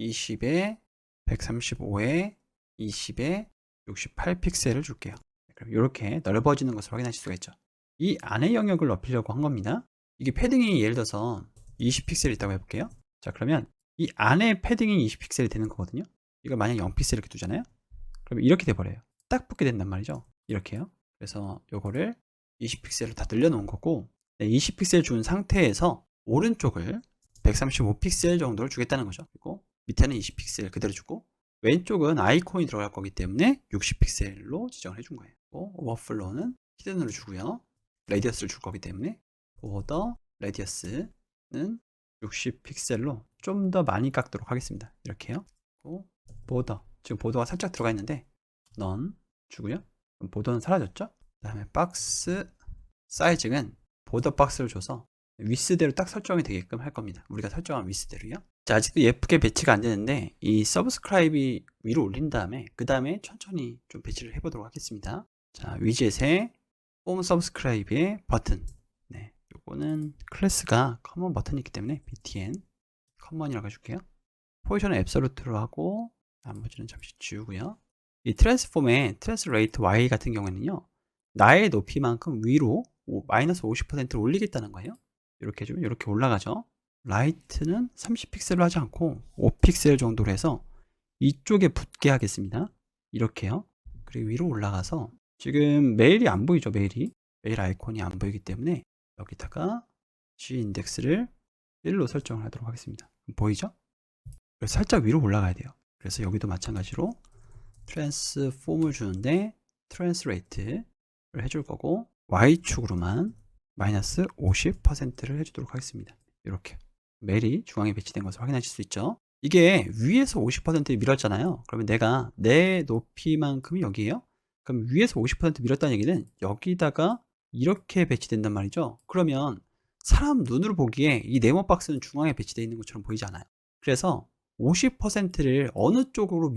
20에 135에 20에 68픽셀을 줄게요. 그럼 이렇게 넓어지는 것을 확인하실 수가 있죠. 이 안의 영역을 넓히려고 한 겁니다. 이게 패딩이 예를 들어서 20픽셀이 있다고 해볼게요. 자, 그러면 이 안에 패딩이 20픽셀이 되는 거거든요. 이걸 만약 0픽셀 이렇게 두잖아요. 그러면 이렇게 돼버려요. 딱 붙게 된단 말이죠. 이렇게요. 그래서 요거를 20픽셀로 다 늘려놓은 거고, 20픽셀 준 상태에서 오른쪽을 135픽셀 정도를 주겠다는 거죠. 그리고 밑에는 20픽셀 그대로 주고, 왼쪽은 아이콘이 들어갈 거기 때문에 60픽셀로 지정을 해준 거예요. 오버플로우는 히든으로 주고요. 레디어스를 줄 거기 때문에 보더 레디어스는 60픽셀로 좀 더 많이 깎도록 하겠습니다. 이렇게요. 보더, 지금 보더가 살짝 들어가 있는데 넌 주고요. 그럼 보더는 사라졌죠? 그 다음에 박스 사이즈는 보더 박스를 줘서 위스대로 딱 설정이 되게끔 할 겁니다. 우리가 설정한 위스대로요. 자, 아직도 예쁘게 배치가 안 되는데 이 서브스크라이브이 위로 올린 다음에 그 다음에 천천히 좀 배치를 해보도록 하겠습니다. 자, 위젯에 홈 서브스크라이브의 버튼, 네, 요거는 클래스가 커먼 버튼이 있기 때문에 btn 커먼이라고 해줄게요. 포지션은 앱솔루트로 하고 나머지는 잠시 지우고요. 이 트랜스폼의 트랜스레이트 y 같은 경우에는요, 나의 높이만큼 위로 마이너스 50%를 올리겠다는 거예요. 이렇게 해주면 이렇게 올라가죠. 라이트는 30픽셀로 하지 않고 5픽셀 정도로 해서 이쪽에 붙게 하겠습니다. 이렇게요. 그리고 위로 올라가서 지금 메일이 안 보이죠. 메일 아이콘이 안 보이기 때문에 여기다가 G 인덱스를 1로 설정을 하도록 하겠습니다. 보이죠? 그래서 살짝 위로 올라가야 돼요. 그래서 여기도 마찬가지로 트랜스폼을 주는데 트랜스레이트를 해줄 거고 Y축으로만 마이너스 50%를 해주도록 하겠습니다. 이렇게 메일이 중앙에 배치된 것을 확인하실 수 있죠. 이게 위에서 50% 밀었잖아요. 그러면 내가 내 높이만큼이 여기에요. 그럼 위에서 50% 밀었다는 얘기는 여기다가 이렇게 배치된단 말이죠. 그러면 사람 눈으로 보기에 이 네모 박스는 중앙에 배치되어 있는 것처럼 보이지 않아요. 그래서 50%를 어느 쪽으로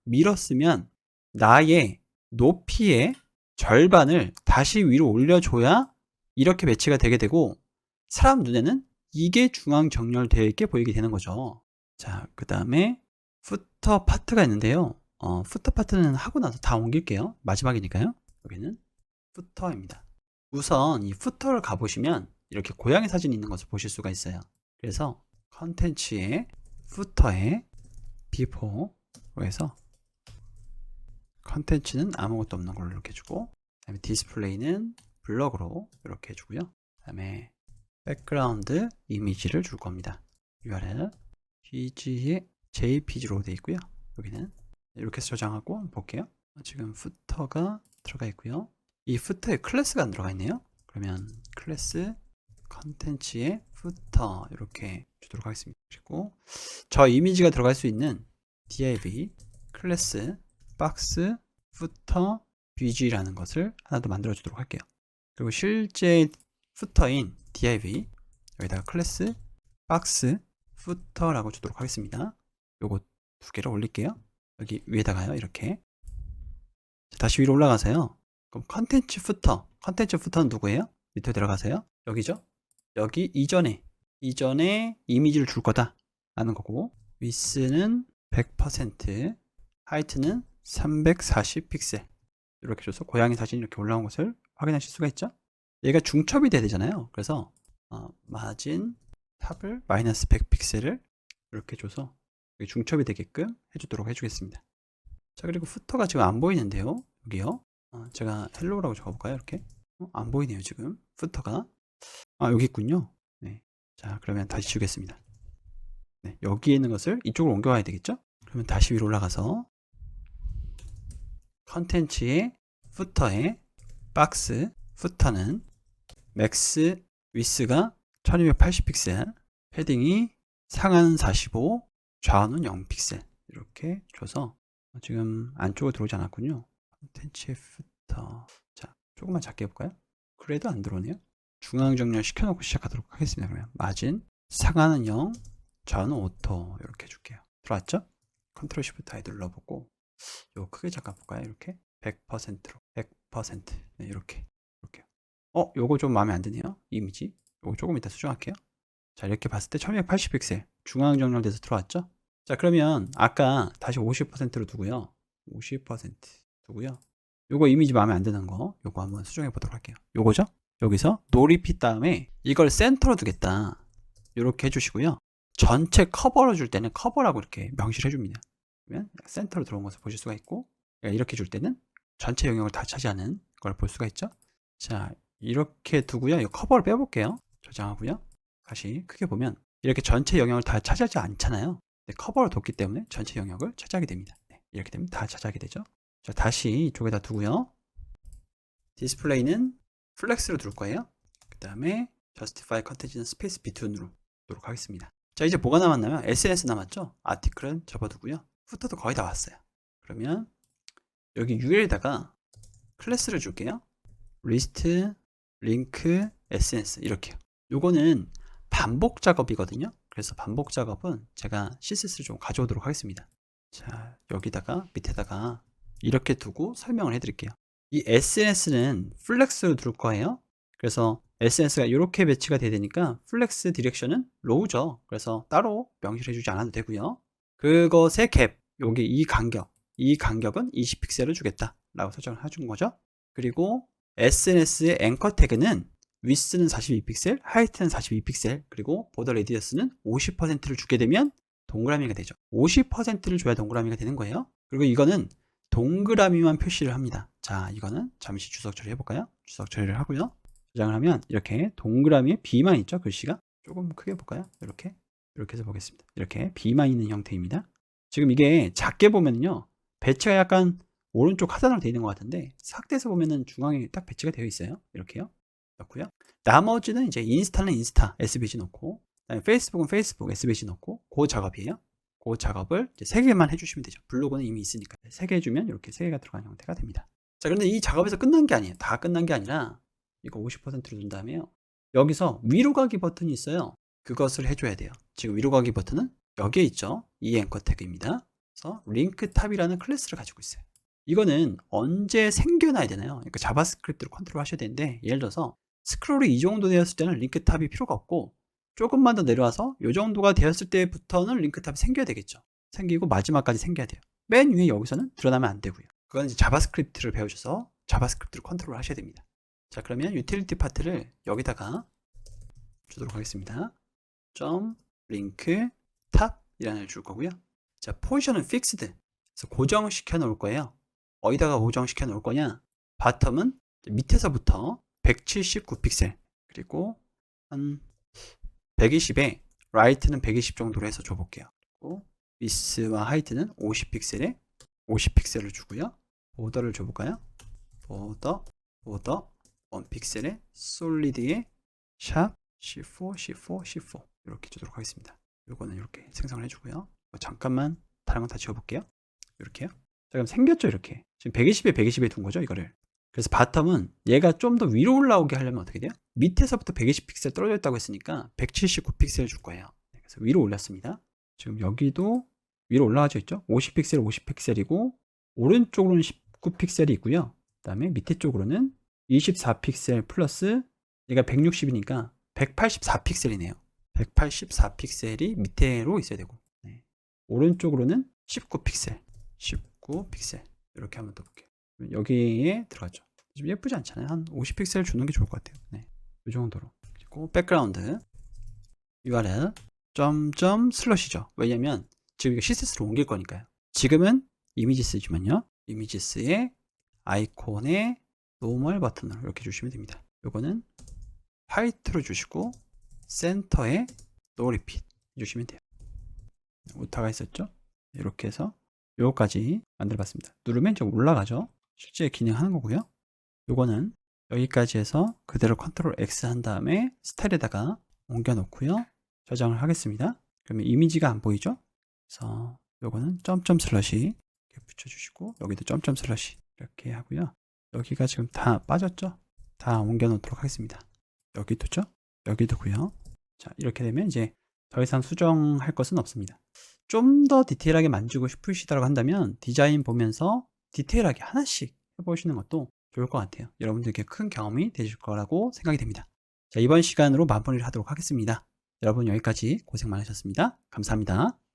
밀었으면 나의 높이의 절반을 다시 위로 올려줘야 이렇게 배치가 되게 되고 사람 눈에는 이게 중앙 정렬되어 있게 보이게 되는 거죠. 자, 그 다음에 부터 파트가 있는데요. 부터 파트는 하고 나서 다 옮길게요. 마지막이니까요. 여기는 부터입니다. 우선 이 부터를 가보시면 이렇게 고양이 사진이 있는 것을 보실 수가 있어요. 그래서 컨텐츠에 부터에 비포로 해서 컨텐츠는 아무것도 없는 걸로 이렇게 주고, 그 다음에 디스플레이는 블럭으로 이렇게 해주고요. 그 다음에 백그라운드 이미지를 줄 겁니다. URL pg에 jpg로 되어 있고요. 여기는 이렇게 해서 저장하고 볼게요. 지금 부터가 들어가 있고요. 이 부터에 클래스가 안 들어가 있네요. 그러면 클래스 컨텐츠에 부터 이렇게 주도록 하겠습니다. 그리고 저 이미지가 들어갈 수 있는 div 클래스 박스 부터 bg라는 것을 하나 더 만들어 주도록 할게요. 그리고 실제 부터인 div 여기다가 클래스 박스 부터라고 주도록 하겠습니다. 요거 두 개를 올릴게요. 여기 위에다가요. 이렇게 다시 위로 올라가서요. 그럼 컨텐츠 부터는 누구예요? 밑으로 들어가세요. 여기죠. 여기 이전에 이미지를 줄 거다 라는 거고, 위스는 100%, 하이트는 340픽셀 이렇게 줘서 고양이 사진이 이렇게 올라온 것을 확인하실 수가 있죠. 얘가 중첩이 돼야 되잖아요. 그래서 마진 탑을 마이너스 100픽셀을 이렇게 줘서 중첩이 되게끔 해주도록 해주겠습니다. 자, 그리고 부터가 지금 안 보이는데요. 여기요. 제가 헬로우라고 적어볼까요? 이렇게. 안 보이네요, 지금. 부터가. 여기 있군요. 네. 자, 그러면 다시 지우겠습니다. 네, 여기에 있는 것을 이쪽으로 옮겨와야 되겠죠? 그러면 다시 위로 올라가서 컨텐츠의 부터에 박스 부터는 맥스 위스가 1280픽셀, 패딩이 상하는 45, 좌우는 0픽셀 이렇게 줘서 지금 안쪽으로 들어오지 않았군요. 컨텐츠의 부터. 자, 조금만 작게 해볼까요? 그래도 안 들어오네요. 중앙 정렬 시켜놓고 시작하도록 하겠습니다. 그러면 마진 상하는 0, 좌우는 오토 이렇게 해줄게요. 들어왔죠? 컨트롤 시프트 I 눌러보고 요 크게 잠깐 볼까요? 이렇게 100%로 100% 네, 이렇게 요거 좀 마음에 안 드네요. 이미지 요거 조금 이따 수정할게요. 자, 이렇게 봤을 때 1280픽셀 중앙 정렬돼서 들어왔죠? 자, 그러면 아까 다시 50%로 두고요. 50% 두고요. 요거 이미지 마음에 안 드는 거 요거 한번 수정해 보도록 할게요. 요거죠? 여기서 no repeat 다음에 이걸 센터로 두겠다. 요렇게 해주시고요. 전체 커버로 줄 때는 커버라고 이렇게 명시를 해줍니다. 그러면 센터로 들어온 것을 보실 수가 있고, 이렇게 줄 때는 전체 영역을 다 차지하는 걸 볼 수가 있죠. 자, 이렇게 두고요. 이 커버를 빼볼게요. 저장하고요. 다시 크게 보면 이렇게 전체 영역을 다 차지하지 않잖아요. 커버를 뒀기 때문에 전체 영역을 차지하게 됩니다. 네, 이렇게 되면 다 차지하게 되죠. 자, 다시 이쪽에다 두고요. 디스플레이는 플렉스로 둘 거예요. 그 다음에 justify content는 스페이스 between으로 두도록 하겠습니다. 자, 이제 뭐가 남았나요? SNS 남았죠? 아티클은 접어두고요. 후터도 거의 다 왔어요. 그러면 여기 URL에다가 클래스를 줄게요. 리스트, 링크, SNS 이렇게요. 요거는 반복 작업이거든요. 그래서 반복 작업은 제가 CSS를 좀 가져오도록 하겠습니다. 자, 여기다가 밑에다가 이렇게 두고 설명을 해드릴게요. 이 SNS는 플렉스로 둘 거예요. 그래서 SNS가 이렇게 배치가 돼야 되니까 플렉스 디렉션은 로우죠. 그래서 따로 명시를 해주지 않아도 되고요. 그것의 갭, 여기 이 간격은 20픽셀을 주겠다 라고 설정을 해준 거죠. 그리고 SNS의 앵커 태그는 width는 42픽셀, height는 42픽셀, 그리고 border radius는 50%를 주게 되면 동그라미가 되죠. 50%를 줘야 동그라미가 되는 거예요. 그리고 이거는 동그라미만 표시를 합니다. 자, 이거는 잠시 주석 처리 해볼까요? 주석 처리를 하고요. 저장을 하면 이렇게 동그라미에 B만 있죠, 글씨가. 조금 크게 볼까요? 이렇게 해서 보겠습니다. 이렇게 B만 있는 형태입니다. 지금 이게 작게 보면요, 배치가 약간 오른쪽 하단으로 되어 있는 것 같은데 삭제해서 보면은 중앙에 딱 배치가 되어 있어요. 이렇게요. 넣고요. 나머지는 이제 인스타는 인스타 SVG 넣고, 그다음에 페이스북은 페이스북 SVG 넣고, 그 작업이에요. 그 작업을 이제 3개만 해주시면 되죠. 블로그는 이미 있으니까 3개 해주면 이렇게 3개가 들어간 형태가 됩니다. 자, 그런데 이 작업에서 끝난 게 아니에요. 다 끝난 게 아니라 이거 50%로 둔 다음에요. 여기서 위로 가기 버튼이 있어요. 그것을 해줘야 돼요. 지금 위로 가기 버튼은 여기에 있죠. 이 앵커 태그입니다. 그래서 링크 탑이라는 클래스를 가지고 있어요. 이거는 언제 생겨나야 되나요? 그러니까 자바스크립트로 컨트롤 하셔야 되는데, 예를 들어서 스크롤이 이 정도 되었을 때는 링크 탑이 필요가 없고, 조금만 더 내려와서 이 정도가 되었을 때부터는 링크 탑이 생겨야 되겠죠. 생기고 마지막까지 생겨야 돼요. 맨 위에 여기서는 드러나면 안 되고요. 그건 이제 자바스크립트를 배우셔서 자바스크립트로 컨트롤 하셔야 됩니다. 자, 그러면 유틸리티 파트를 여기다가 주도록 하겠습니다. 점 링크 탑이라는 줄 거고요. 자, 포지션은 픽스드, 그래서 고정시켜 놓을 거예요. 어디다가 고정시켜 놓을 거냐? 바텀은 밑에서부터 179픽셀, 그리고 한 120에 라이트는 120 정도로 해서 줘볼게요. 그리고 위스와 하이트는 50픽셀에 50픽셀을 주고요. 보더를 줘볼까요? 보더 1픽셀에 솔리드에 샵 C4 이렇게 주도록 하겠습니다. 요거는 이렇게 생성을 해주고요. 잠깐만 다른 건 다 지워볼게요. 이렇게요. 자, 그럼 생겼죠, 이렇게. 지금 120에 120에 둔 거죠, 이거를. 그래서 바텀은 얘가 좀 더 위로 올라오게 하려면 어떻게 돼요? 밑에서부터 120픽셀 떨어져 있다고 했으니까 179픽셀 줄 거예요. 그래서 위로 올렸습니다. 지금 여기도 위로 올라가져 있죠? 50픽셀 50픽셀이고, 오른쪽으로는 19픽셀이 있고요. 그 다음에 밑에 쪽으로는 24픽셀 플러스 얘가 160이니까 184픽셀이네요. 184픽셀이 밑에로 있어야 되고, 네. 오른쪽으로는 19픽셀 이렇게 한번 더 볼게요. 여기에 들어가죠. 좀 예쁘지 않잖아요. 한 50픽셀 주는 게 좋을 것 같아요. 네, 이 정도로. 그리고 백그라운드 URL 점점 슬러시죠. 왜냐면 지금 이거 CSS로 옮길 거니까요. 지금은 이미지스지만요. 이미지스의 아이콘에 노멀 버튼으로 이렇게 주시면 됩니다. 요거는 화이트로 주시고 센터에 노 리핏 주시면 돼요. 오타가 있었죠? 이렇게 해서 요거까지 만들어 봤습니다. 누르면 좀 올라가죠? 실제 기능하는 거고요. 요거는 여기까지 해서 그대로 컨트롤 X 한 다음에 스타일에다가 옮겨 놓고요. 저장을 하겠습니다. 그러면 이미지가 안 보이죠? 그래서 요거는 점점 슬러시 이렇게 붙여주시고 여기도 점점 슬러시 이렇게 하고요. 여기가 지금 다 빠졌죠? 다 옮겨 놓도록 하겠습니다. 여기도죠? 여기도고요. 자, 이렇게 되면 이제 더 이상 수정할 것은 없습니다. 좀 더 디테일하게 만지고 싶으시다고 한다면 디자인 보면서 디테일하게 하나씩 해보시는 것도 좋을 것 같아요. 여러분들께 큰 경험이 되실 거라고 생각이 됩니다. 자, 이번 시간으로 마무리를 하도록 하겠습니다. 여러분 여기까지 고생 많으셨습니다. 감사합니다.